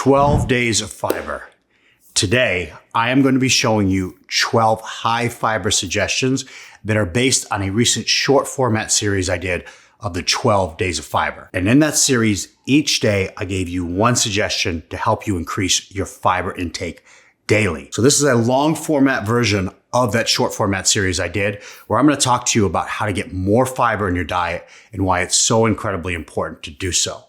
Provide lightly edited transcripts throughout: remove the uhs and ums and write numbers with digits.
12 days of fiber. Today, I am going to be showing you 12 high fiber suggestions that are based on a recent short format series I did of the 12 days of fiber. And in that series, each day I gave you one suggestion to help you increase your fiber intake daily. So this is a long format version of that short format series I did, where I'm going to talk to you about how to get more fiber in your diet and why it's so incredibly important to do so.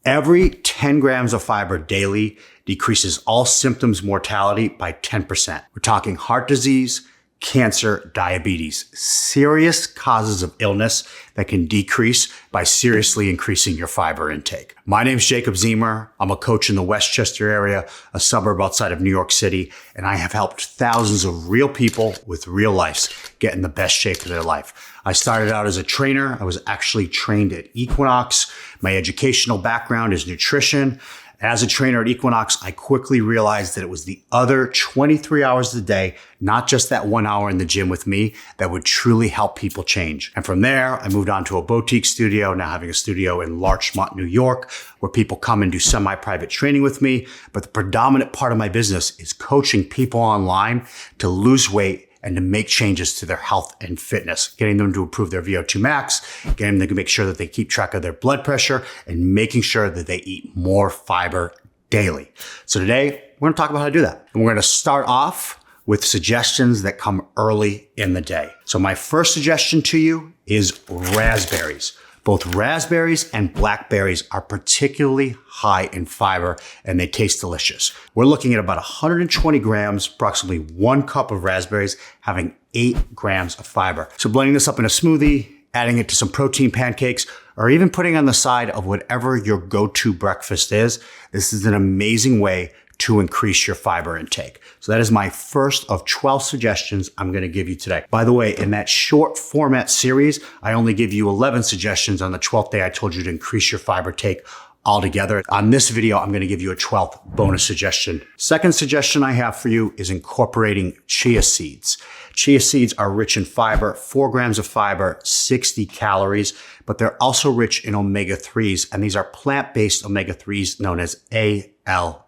Every 10 grams of fiber daily decreases all symptoms mortality by 10%. We're talking heart disease, cancer, diabetes, serious causes of illness that can decrease by seriously increasing your fiber intake. My name's Jacob Ziemer. I'm a coach in the Westchester area, a suburb outside of New York City, and I have helped thousands of real people with real lives get in the best shape of their life. I started out as a trainer. I was actually trained at Equinox. My educational background is nutrition. As a trainer at Equinox, I quickly realized that it was the other 23 hours of the day, not just that 1 hour in the gym with me, that would truly help people change. And from there, I moved on to a boutique studio, now having a studio in Larchmont, New York, where people come and do semi-private training with me. But the predominant part of my business is coaching people online to lose weight and to make changes to their health and fitness, getting them to improve their VO2 max, getting them to make sure that they keep track of their blood pressure, and making sure that they eat more fiber daily. So today, we're going to talk about how to do that. And we're going to start off with suggestions that come early in the day. So my first suggestion to you is raspberries. Both raspberries and blackberries are particularly high in fiber and they taste delicious. We're looking at about 120 grams, approximately 1 cup of raspberries, having 8 grams of fiber. So blending this up in a smoothie, adding it to some protein pancakes, or even putting on the side of whatever your go-to breakfast is, this is an amazing way to increase your fiber intake. So that is my first of 12 suggestions I'm going to give you today. By the way, in that short format series, I only give you 11 suggestions on the 12th day I told you to increase your fiber take altogether. On this video, I'm going to give you a 12th bonus suggestion. Second suggestion I have for you is incorporating chia seeds. Chia seeds are rich in fiber, 4 grams of fiber, 60 calories, but they're also rich in omega-3s, and these are plant-based omega-3s known as ALA.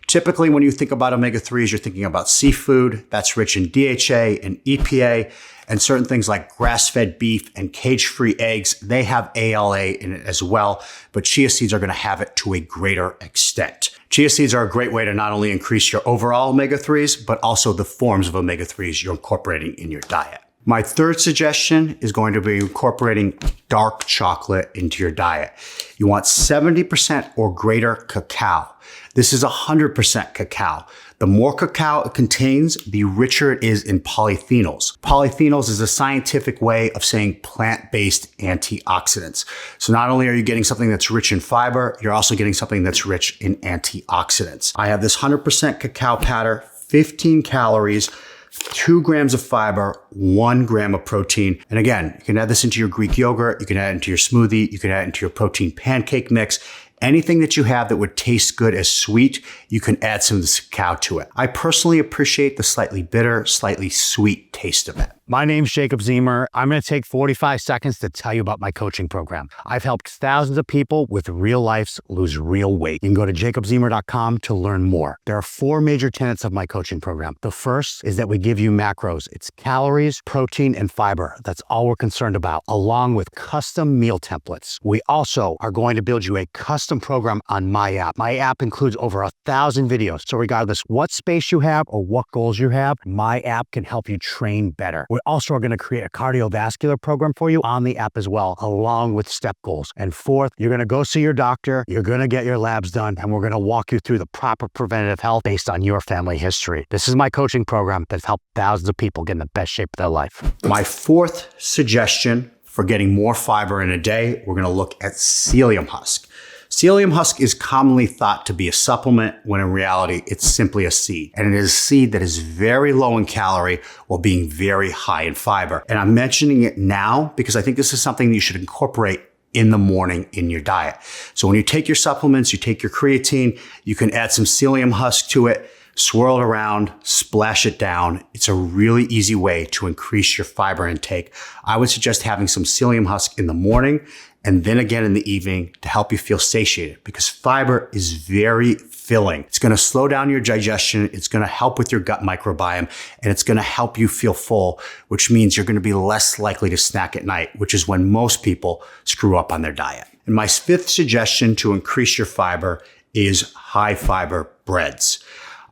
Typically, when you think about omega-3s, you're thinking about seafood. That's rich in DHA and EPA, and certain things like grass-fed beef and cage-free eggs. They have ALA in it as well, but chia seeds are going to have it to a greater extent. Chia seeds are a great way to not only increase your overall omega-3s, but also the forms of omega-3s you're incorporating in your diet. My third suggestion is going to be incorporating dark chocolate into your diet. You want 70% or greater cacao. This is 100% cacao. The more cacao it contains, the richer it is in polyphenols. Polyphenols is a scientific way of saying plant-based antioxidants. So not only are you getting something that's rich in fiber, you're also getting something that's rich in antioxidants. I have this 100% cacao powder, 15 calories, 2 grams of fiber, 1 gram of protein. And again, you can add this into your Greek yogurt, you can add it into your smoothie, you can add it into your protein pancake mix. Anything that you have that would taste good as sweet, you can add some of this cacao to it. I personally appreciate the slightly bitter, slightly sweet taste of it. My name's Jacob Ziemer. I'm going to take 45 seconds to tell you about my coaching program. I've helped thousands of people with real lives lose real weight. You can go to jacobziemer.com to learn more. There are 4 major tenets of my coaching program. The first is that we give you macros. It's calories, protein, and fiber. That's all we're concerned about, along with custom meal templates. We also are going to build you a custom program on my app. My app includes over 1,000 videos. So regardless what space you have or what goals you have, my app can help you train better. We also are going to create a cardiovascular program for you on the app as well, along with step goals. And fourth, you're going to go see your doctor, you're going to get your labs done, and we're going to walk you through the proper preventative health based on your family history. This is my coaching program that's helped thousands of people get in the best shape of their life. My fourth suggestion for getting more fiber in a day, we're going to look at Psyllium Husk. Psyllium Husk is commonly thought to be a supplement when in reality it's simply a seed. And it is a seed that is very low in calorie while being very high in fiber. And I'm mentioning it now because I think this is something you should incorporate in the morning in your diet. So when you take your supplements, you take your creatine, you can add some Psyllium Husk to it. swirl it around, splash it down. It's a really easy way to increase your fiber intake. I would suggest having some psyllium husk in the morning and then again in the evening to help you feel satiated, because fiber is very filling. It's going to slow down your digestion. It's going to help with your gut microbiome, and it's going to help you feel full, which means you're going to be less likely to snack at night, which is when most people screw up on their diet. And my fifth suggestion to increase your fiber is high fiber breads.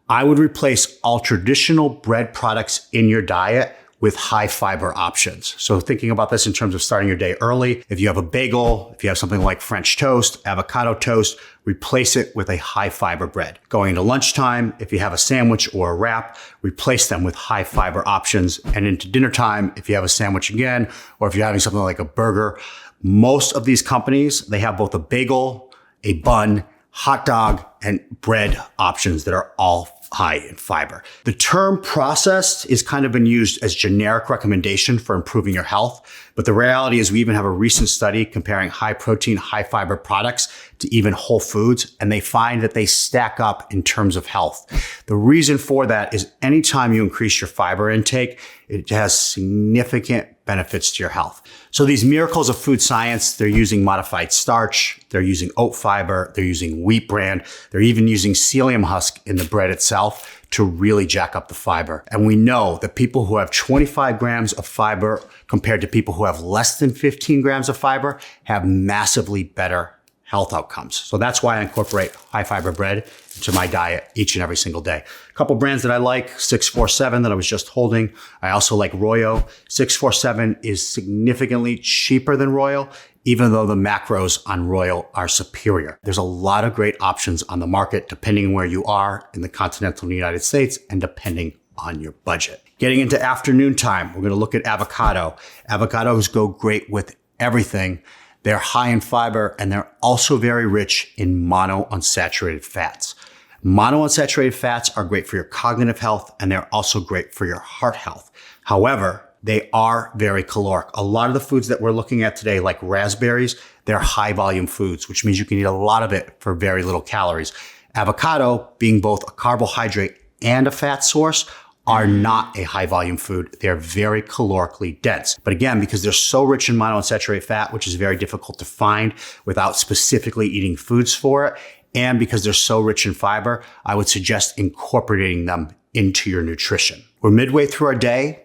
I would replace all traditional bread products in your diet with high fiber options. So thinking about this in terms of starting your day early, if you have a bagel, if you have something like French toast, avocado toast, replace it with a high fiber bread. Going into lunchtime, if you have a sandwich or a wrap, replace them with high fiber options. And into dinner time, if you have a sandwich again, or if you're having something like a burger, most of these companies, they have both a bagel, a bun, hot dog, and bread options that are all high in fiber. The term processed is kind of been used as generic recommendation for improving your health, but the reality is we even have a recent study comparing high protein, high fiber products to even whole foods, and they find that they stack up in terms of health. The reason for that is anytime you increase your fiber intake, it has significant benefits to your health. So these miracles of food science, they're using modified starch, they're using oat fiber, they're using wheat bran, they're even using psyllium husk in the bread itself to really jack up the fiber. And we know that people who have 25 grams of fiber compared to people who have less than 15 grams of fiber have massively better health outcomes. So that's why I incorporate high fiber bread into my diet each and every single day. A couple brands that I like, 647 that I was just holding. I also like Royal. 647 is significantly cheaper than Royal, even though the macros on Royal are superior. There's a lot of great options on the market depending where you are in the continental United States and depending on your budget. Getting into afternoon time, we're going to look at avocado. Avocados go great with everything. They're high in fiber, and they're also very rich in monounsaturated fats. Monounsaturated fats are great for your cognitive health, and they're also great for your heart health. However, they are very caloric. A lot of the foods that we're looking at today, like raspberries, they're high volume foods, which means you can eat a lot of it for very little calories. Avocado, being both a carbohydrate and a fat source, are not a high volume food. They're very calorically dense. But again, because they're so rich in monounsaturated fat, which is very difficult to find without specifically eating foods for it, and because they're so rich in fiber, I would suggest incorporating them into your nutrition. We're midway through our day,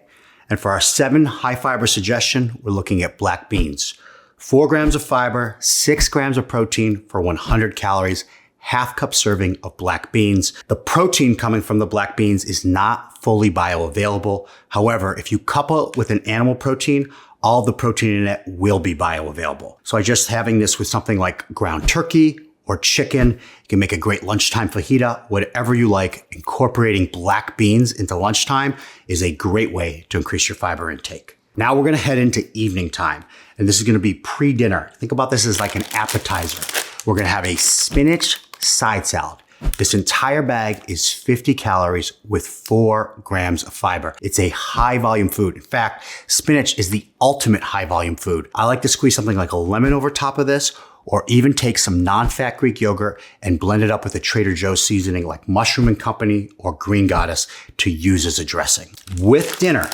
and for our 7 high fiber suggestion, we're looking at black beans. 4 grams of fiber, 6 grams of protein for 100 calories, half cup serving of black beans. The protein coming from the black beans is not fully bioavailable. However, if you couple it with an animal protein, all of the protein in it will be bioavailable. So I just having this with something like ground turkey or chicken, you can make a great lunchtime fajita, whatever you like. Incorporating black beans into lunchtime is a great way to increase your fiber intake. Now we're going to head into evening time, and this is going to be pre-dinner. Think about this as like an appetizer. We're going to have a spinach side salad. This entire bag is 50 calories with 4 grams of fiber. It's a high volume food. In fact, spinach is the ultimate high volume food. I like to squeeze something like a lemon over top of this, or even take some non-fat Greek yogurt and blend it up with a Trader Joe's seasoning like Mushroom and Company or Green Goddess to use as a dressing. With dinner,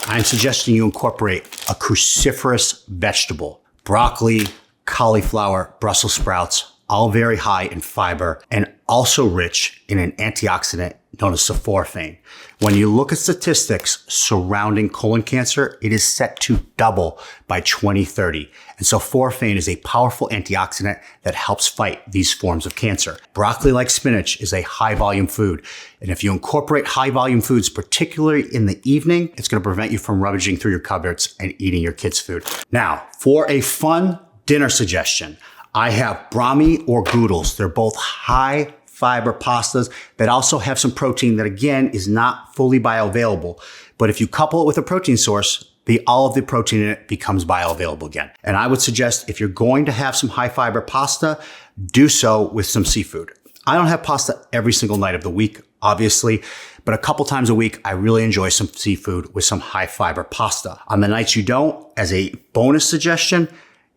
I'm suggesting you incorporate a cruciferous vegetable, broccoli, cauliflower, Brussels sprouts, all very high in fiber and also rich in an antioxidant known as sulforaphane. When you look at statistics surrounding colon cancer, it is set to double by 2030. And sulforaphane is a powerful antioxidant that helps fight these forms of cancer. Broccoli, like spinach, is a high volume food. And if you incorporate high volume foods, particularly in the evening, it's going to prevent you from rummaging through your cupboards and eating your kids' food. Now, for a fun dinner suggestion, I have brahmi or goodles. They're both high fiber pastas that also have some protein that, again, is not fully bioavailable. But if you couple it with a protein source, all of the protein in it becomes bioavailable again. And I would suggest if you're going to have some high fiber pasta, do so with some seafood. I don't have pasta every single night of the week, obviously, but a couple times a week, I really enjoy some seafood with some high fiber pasta. On the nights you don't, as a bonus suggestion,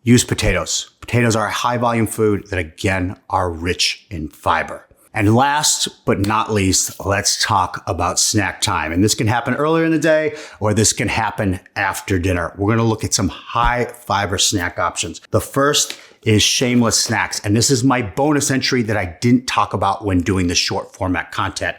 use potatoes. Potatoes are a high volume food that, again, are rich in fiber. And last but not least, let's talk about snack time. And this can happen earlier in the day or this can happen after dinner. We're going to look at some high fiber snack options. The first is shameless snacks. And this is my bonus entry that I didn't talk about when doing the short format content.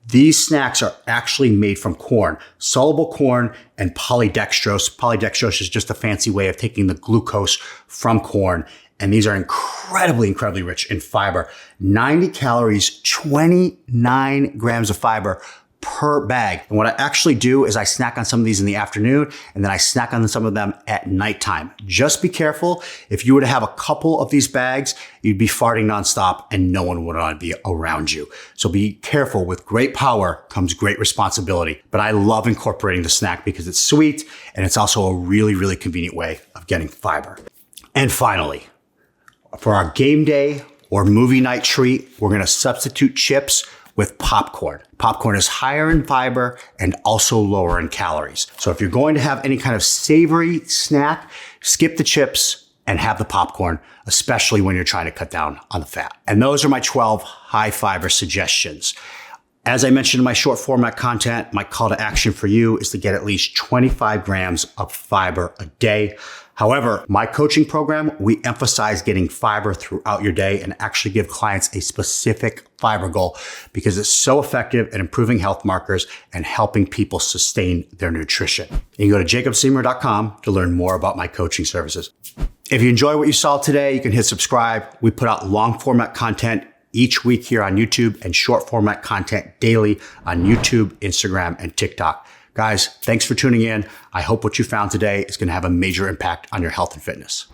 These snacks are actually made from corn, soluble corn and polydextrose. Polydextrose is just a fancy way of taking the glucose from corn. And these are incredibly rich in fiber. 90 calories, 29 grams of fiber per bag. And what I actually do is I snack on some of these in the afternoon and then I snack on some of them at nighttime. Just be careful. If you were to have a couple of these bags, you'd be farting nonstop and no one would want to be around you. So be careful. With great power comes great responsibility. But I love incorporating the snack because it's sweet and it's also a really convenient way of getting fiber. And finally, for our game day or movie night treat, we're going to substitute chips with popcorn. Popcorn is higher in fiber and also lower in calories. So if you're going to have any kind of savory snack, skip the chips and have the popcorn, especially when you're trying to cut down on the fat. And those are my 12 high fiber suggestions. As I mentioned in my short format content, my call to action for you is to get at least 25 grams of fiber a day. However, my coaching program, we emphasize getting fiber throughout your day and actually give clients a specific fiber goal because it's so effective at improving health markers and helping people sustain their nutrition. You can go to jacobseymour.com to learn more about my coaching services. If you enjoy what you saw today, you can hit subscribe. We put out long format content each week here on YouTube and short format content daily on YouTube, Instagram, and TikTok. Guys, thanks for tuning in. I hope what you found today is going to have a major impact on your health and fitness.